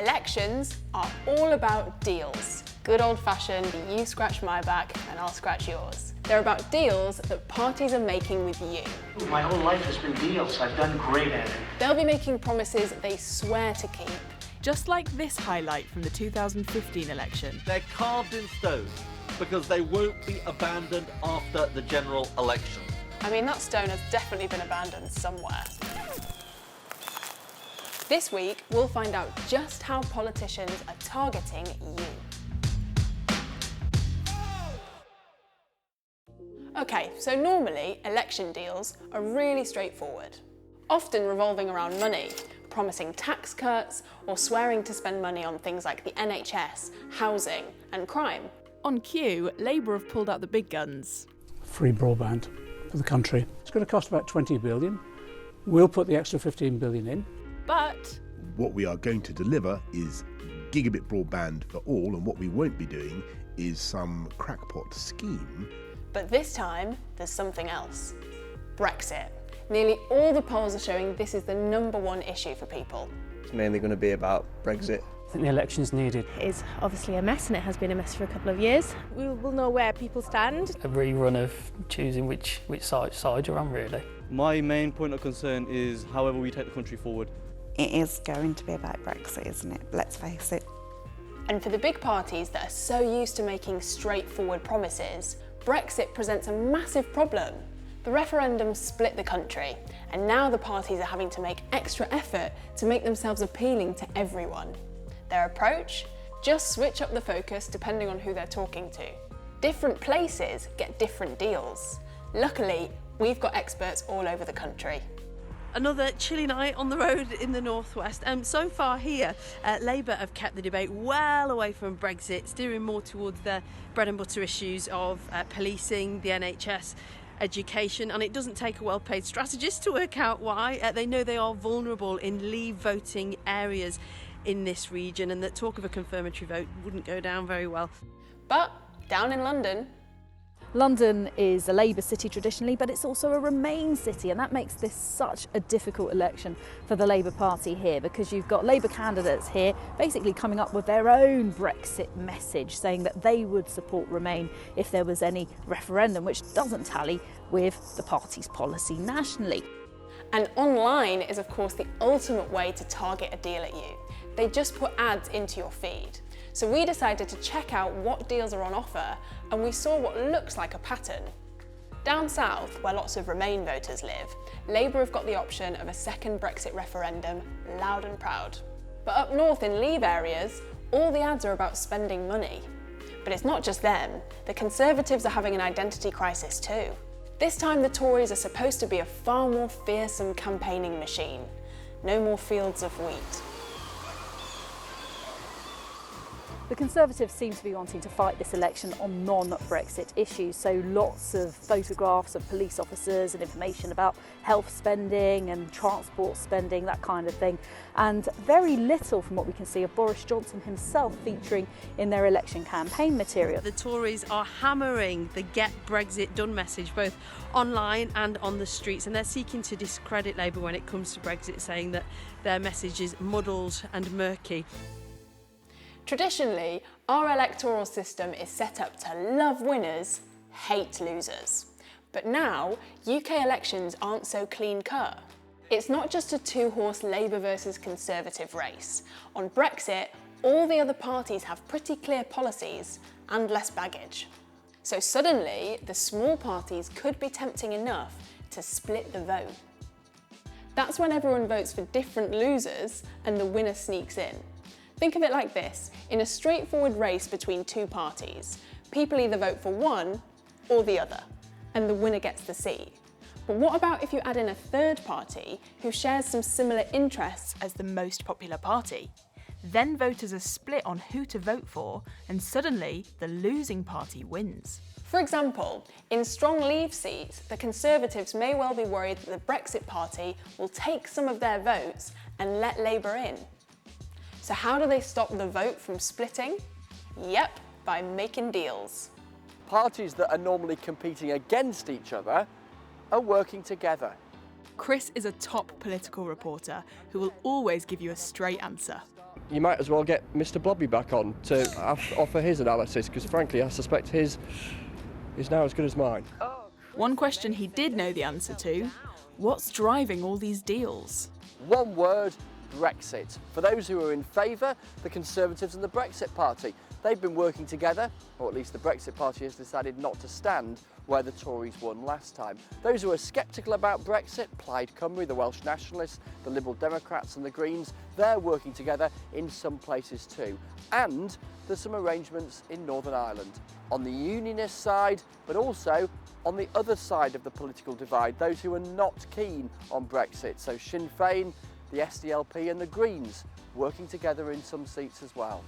Elections are all about deals. Good old-fashioned, you scratch my back and I'll scratch yours. They're about deals that parties are making with you. My whole life has been deals. I've done great at it. They'll be making promises they swear to keep. Just like this highlight from the 2015 election. They're carved in stone because they won't be abandoned after the general election. I mean, that stone has definitely been abandoned somewhere. This week, we'll find out just how politicians are targeting you. Okay, so normally election deals are really straightforward, often revolving around money, promising tax cuts or swearing to spend money on things like the NHS, housing and crime. On cue, Labour have pulled out the big guns. Free broadband for the country. It's going to cost about 20 billion. We'll put the extra 15 billion in. But what we are going to deliver is gigabit broadband for all, and what we won't be doing is some crackpot scheme. But this time, there's something else. Brexit. Nearly all the polls are showing this is the #1 issue for people. It's mainly going to be about Brexit. I think the election's needed. It is obviously a mess, and it has been a mess for a couple of years. We will know where people stand. A rerun of choosing which side you're on, really. My main point of concern is however we take the country forward. It is going to be about Brexit, isn't it? Let's face it. And for the big parties that are so used to making straightforward promises, Brexit presents a massive problem. The referendum split the country, and now the parties are having to make extra effort to make themselves appealing to everyone. Their approach? Just switch up the focus depending on who they're talking to. Different places get different deals. Luckily, we've got experts all over the country. Another chilly night on the road in the northwest. So far here, Labour have kept the debate well away from Brexit, steering more towards their bread and butter issues of policing, the NHS, education, and it doesn't take a well-paid strategist to work out why. They know they are vulnerable in leave voting areas in this region, and that talk of a confirmatory vote wouldn't go down very well. But down in London, London is a Labour city traditionally, but it's also a Remain city, and that makes this such a difficult election for the Labour Party here, because you've got Labour candidates here basically coming up with their own Brexit message, saying that they would support Remain if there was any referendum, which doesn't tally with the party's policy nationally. And online is of course the ultimate way to target a deal at you. They just put ads into your feed. So we decided to check out what deals are on offer, and we saw what looks like a pattern. Down south, where lots of Remain voters live, Labour have got the option of a second Brexit referendum, loud and proud. But up north in Leave areas, all the ads are about spending money. But it's not just them, the Conservatives are having an identity crisis too. This time the Tories are supposed to be a far more fearsome campaigning machine. No more fields of wheat. The Conservatives seem to be wanting to fight this election on non-Brexit issues, so lots of photographs of police officers and information about health spending and transport spending, that kind of thing, and very little from what we can see of Boris Johnson himself featuring in their election campaign material. The Tories are hammering the Get Brexit Done message both online and on the streets, and they're seeking to discredit Labour when it comes to Brexit, saying that their message is muddled and murky. Traditionally, our electoral system is set up to love winners, hate losers. But now, UK elections aren't so clean-cut. It's not just a two-horse Labour versus Conservative race. On Brexit, all the other parties have pretty clear policies and less baggage. So suddenly, the small parties could be tempting enough to split the vote. That's when everyone votes for different losers and the winner sneaks in. Think of it like this. In a straightforward race between two parties, people either vote for one or the other, and the winner gets the seat. But what about if you add in a third party who shares some similar interests as the most popular party? Then voters are split on who to vote for, and suddenly the losing party wins. For example, in strong Leave seats, the Conservatives may well be worried that the Brexit Party will take some of their votes and let Labour in. So how do they stop the vote from splitting? Yep, by making deals. Parties that are normally competing against each other are working together. Chris is a top political reporter who will always give you a straight answer. You might as well get Mr. Blobby back on to offer his analysis, because frankly I suspect his is now as good as mine. One question he did know the answer to: what's driving all these deals? One word: Brexit. For those who are in favour, the Conservatives and the Brexit Party. They've been working together, or at least the Brexit Party has decided not to stand where the Tories won last time. Those who are sceptical about Brexit, Plaid Cymru, the Welsh Nationalists, the Liberal Democrats and the Greens, they're working together in some places too. And there's some arrangements in Northern Ireland. On the unionist side, but also on the other side of the political divide, those who are not keen on Brexit. So Sinn Féin, the SDLP and the Greens working together in some seats as well.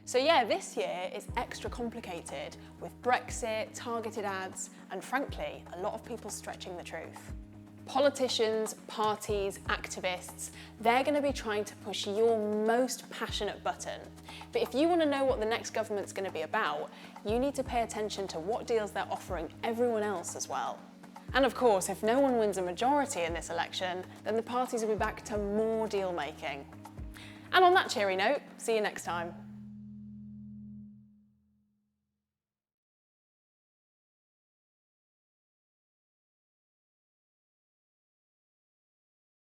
So yeah, this year is extra complicated with Brexit, targeted ads, and frankly, a lot of people stretching the truth. Politicians, parties, activists, they're going to be trying to push your most passionate button. But if you want to know what the next government's going to be about, you need to pay attention to what deals they're offering everyone else as well. And of course, if no one wins a majority in this election, then the parties will be back to more deal making. And on that cheery note, see you next time.